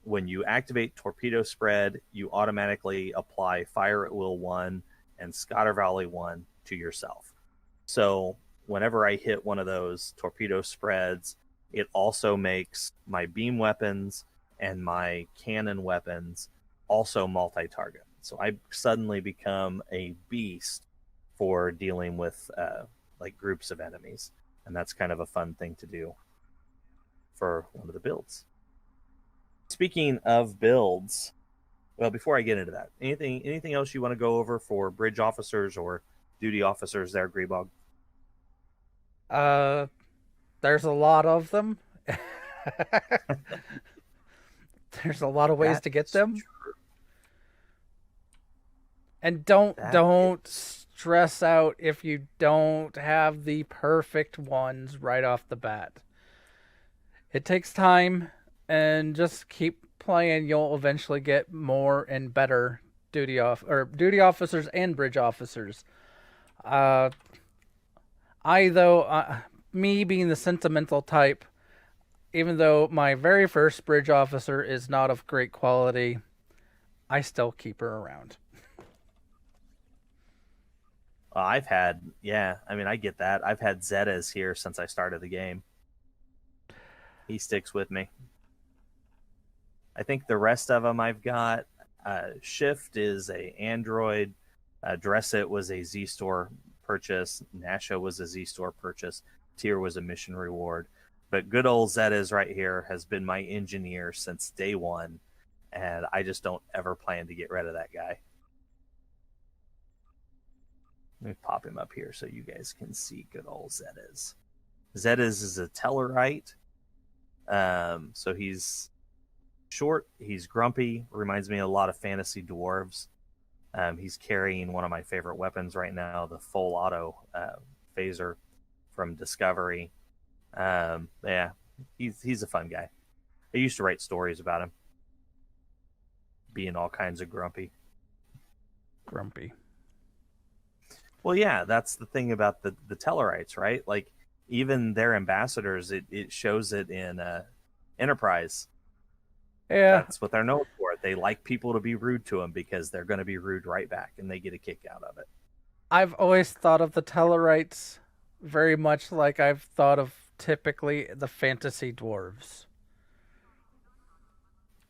When you activate Torpedo Spread, you automatically apply Fire at Will 1 and Scatter Volley 1 to yourself. So whenever I hit one of those torpedo spreads, it also makes my beam weapons and my cannon weapons also multi-target. So I suddenly become a beast for dealing with like groups of enemies, and that's kind of a fun thing to do for one of the builds. Speaking of builds, well, before I get into that, anything else you want to go over for bridge officers or duty officers there, Grebog? There's a lot of them. There's a lot of ways to get them. True. And don't stress out if you don't have the perfect ones right off the bat. It takes time, and just keep playing. You'll eventually get more and better duty officers and bridge officers. Me being the sentimental type, even though my very first bridge officer is not of great quality, I still keep her around. I get that. I've had Zetas here since I started the game. He sticks with me. I think the rest of them I've got. Shift is a Android. Dresset was a Z-Store purchase. Nasha was a Z-Store purchase. Tier was a mission reward. But good old Zetas right here has been my engineer since day one, and I just don't ever plan to get rid of that guy. Let me pop him up here so you guys can see good old Zetas. Zetas is a Tellarite. So he's short, he's grumpy, reminds me a lot of fantasy dwarves. He's carrying one of my favorite weapons right now, the full auto phaser from Discovery. He's a fun guy. I used to write stories about him being all kinds of grumpy. Well, yeah, that's the thing about the Tellarites, right? Like, even their ambassadors, it shows it in Enterprise. Yeah. That's what they're known for. They like people to be rude to them because they're going to be rude right back, and they get a kick out of it. I've always thought of the Tellarites very much like I've thought of typically the fantasy dwarves.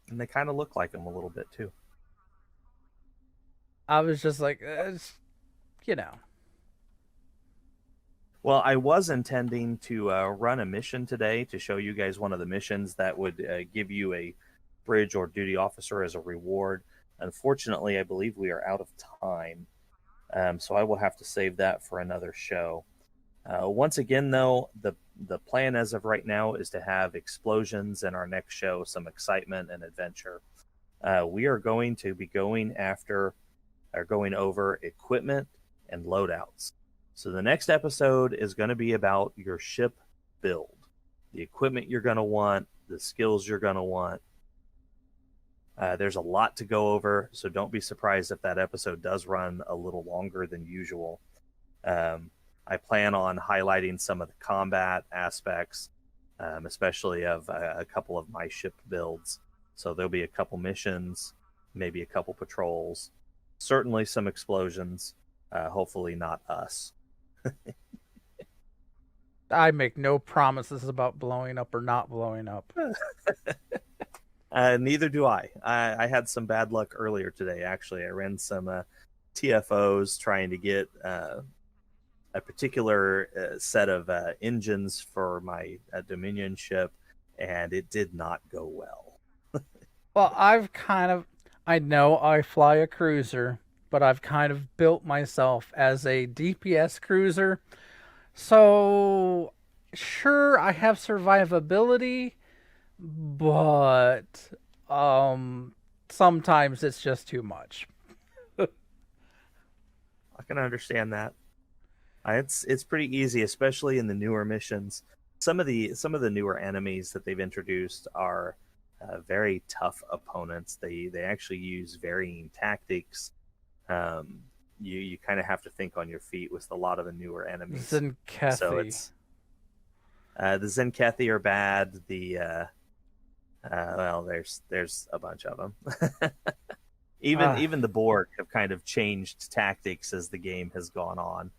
And they kind of look like them a little bit, too. I was just like, Well, I was intending to run a mission today to show you guys one of the missions that would give you a bridge or duty officer as a reward. Unfortunately, I believe we are out of time, so I will have to save that for another show. Once again, though, the plan as of right now is to have explosions in our next show, some excitement and adventure. We are going to be going over equipment and loadouts. So the next episode is going to be about your ship build. the equipment you're going to want, the skills you're going to want. There's a lot to go over, so don't be surprised if that episode does run a little longer than usual. I plan on highlighting some of the combat aspects, especially of a couple of my ship builds. So there'll be a couple missions, maybe a couple patrols, certainly some explosions, hopefully not us. I make no promises about blowing up or not blowing up. Neither do I. I had some bad luck earlier today, actually. I ran some TFOs trying to get a particular set of engines for my Dominion ship, and it did not go well. Well, I know I fly a cruiser, but I've kind of built myself as a DPS cruiser. So, sure, I have survivability, but sometimes it's just too much. I can understand that. It's pretty easy, especially in the newer missions. Some of the newer enemies that they've introduced are very tough opponents. They actually use varying tactics. You kind of have to think on your feet with a lot of the newer enemies. Zenkethi. So it's the Zenkethi are bad. The well, there's a bunch of them. Even the Borg have kind of changed tactics as the game has gone on.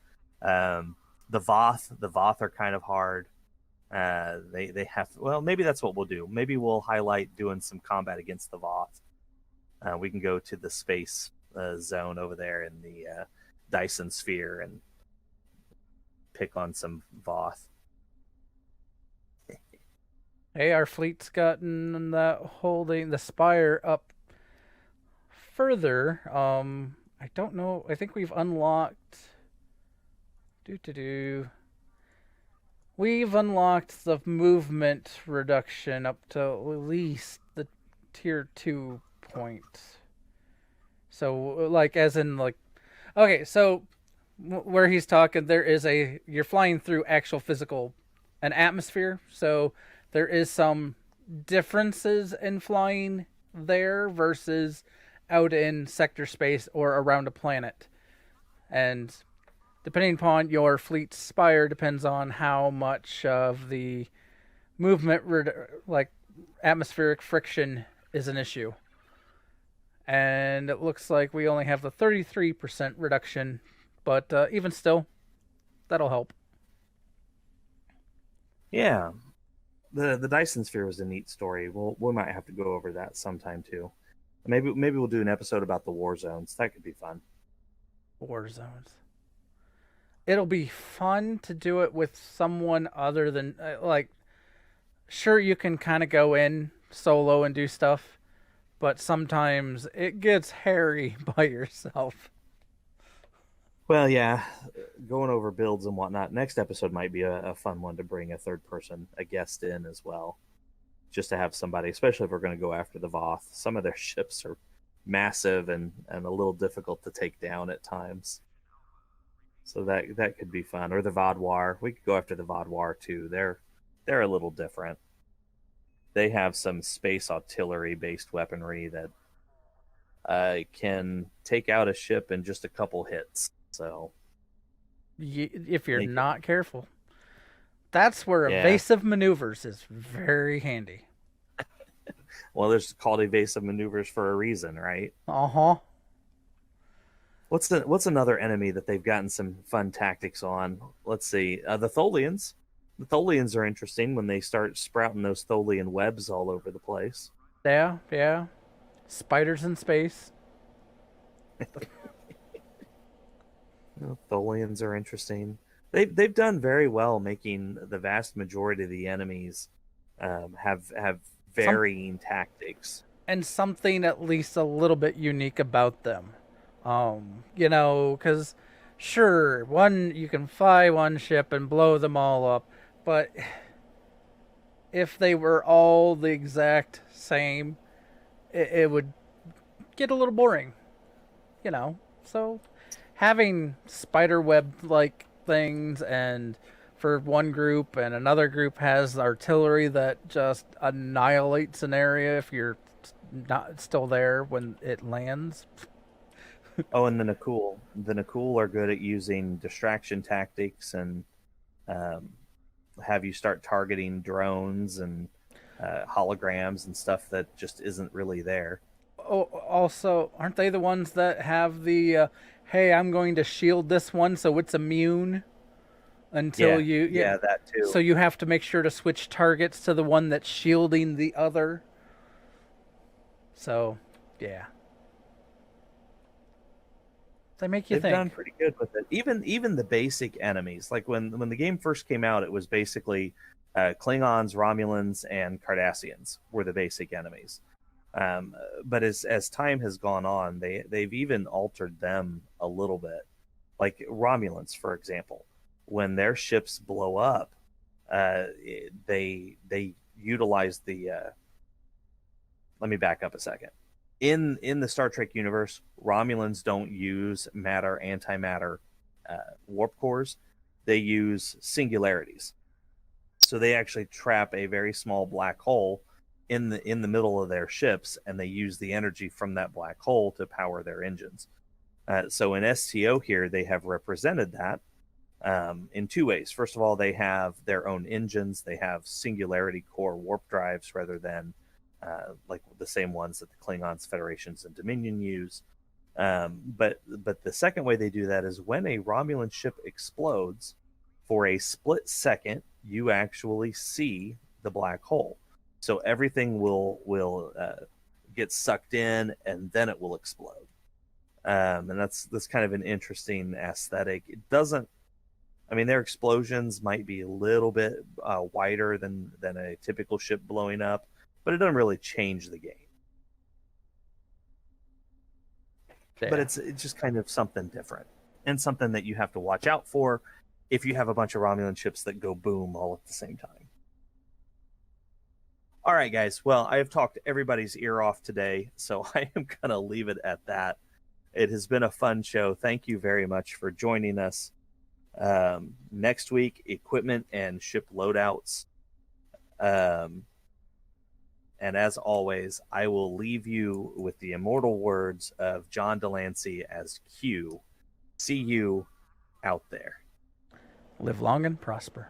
The Voth are kind of hard. They have, well, maybe that's what we'll do. Maybe we'll highlight doing some combat against the Voth. We can go to the space zone over there in the Dyson sphere and pick on some Voth. Hey, our fleet's gotten that holding the spire up further. I don't know. I think we've unlocked. We've unlocked the movement reduction up to at least the tier 2 point. So, like, as in, like, okay, so where he's talking, you're flying through actual physical, an atmosphere. So there is some differences in flying there versus out in sector space or around a planet. And depending upon your fleet's spire, depends on how much of the movement, like atmospheric friction, is an issue. And it looks like we only have the 33% reduction, but even still, that'll help. Yeah, the Dyson sphere was a neat story. We might have to go over that sometime too. Maybe we'll do an episode about the war zones. That could be fun. War zones. It'll be fun to do it with someone other than sure, you can kind of go in solo and do stuff, but sometimes it gets hairy by yourself. Well, yeah, going over builds and whatnot. Next episode might be a fun one to bring a third person, a guest in as well, just to have somebody, especially if we're going to go after the Voth. Some of their ships are massive and a little difficult to take down at times. So that could be fun. Or the Vodwar. We could go after the Vodwar too. They're a little different. They have some space artillery based weaponry that can take out a ship in just a couple hits. So if you're not careful, that's where evasive maneuvers is very handy. Well, there's called evasive maneuvers for a reason, right? Uh-huh. What's another enemy that they've gotten some fun tactics on? Let's see. The Tholians. The Tholians are interesting when they start sprouting those Tholian webs all over the place. Yeah. Spiders in space. Tholians are interesting. They've done very well making the vast majority of the enemies have varying tactics. And something at least a little bit unique about them. Because sure, you can fly one ship and blow them all up, but if they were all the exact same, it would get a little boring, So having spider web like things and for one group, and another group has artillery that just annihilates an area if you're not still there when it lands. Oh, and the Nakul are good at using distraction tactics and um, have you start targeting drones and holograms and stuff that just isn't really there. Oh, also, aren't they the ones that have the hey, I'm going to shield this one so it's immune until Yeah, you yeah, that too. so you have to make sure to switch targets to the one that's shielding the other. So, yeah. They make you They've done think. pretty good with it. Even the basic enemies, like when the game first came out, it was basically Klingons, Romulans, and Cardassians were the basic enemies. But as time has gone on, they've even altered them a little bit. Like Romulans, for example, when their ships blow up, they utilize the. Let me back up a second. In the Star Trek universe, Romulans don't use matter antimatter warp cores. They use singularities. So they actually trap a very small black hole in the middle of their ships, and they use the energy from that black hole to power their engines. So in STO here, they have represented that in two ways. First of all, they have their own engines. They have singularity core warp drives rather than like the same ones that the Klingons, Federations, and Dominion use. But the second way they do that is when a Romulan ship explodes, for a split second, you actually see the black hole. So everything will get sucked in, and then it will explode. And that's kind of an interesting aesthetic. It doesn't. I mean, their explosions might be a little bit wider than a typical ship blowing up, but it doesn't really change the game. Yeah. But it's just kind of something different and something that you have to watch out for if you have a bunch of Romulan ships that go boom all at the same time. All right, guys. Well, I have talked everybody's ear off today, so I am going to leave it at that. It has been a fun show. Thank you very much for joining us. Next week, equipment and ship loadouts. And as always, I will leave you with the immortal words of John Delancey as Q. See you out there. Live long and prosper.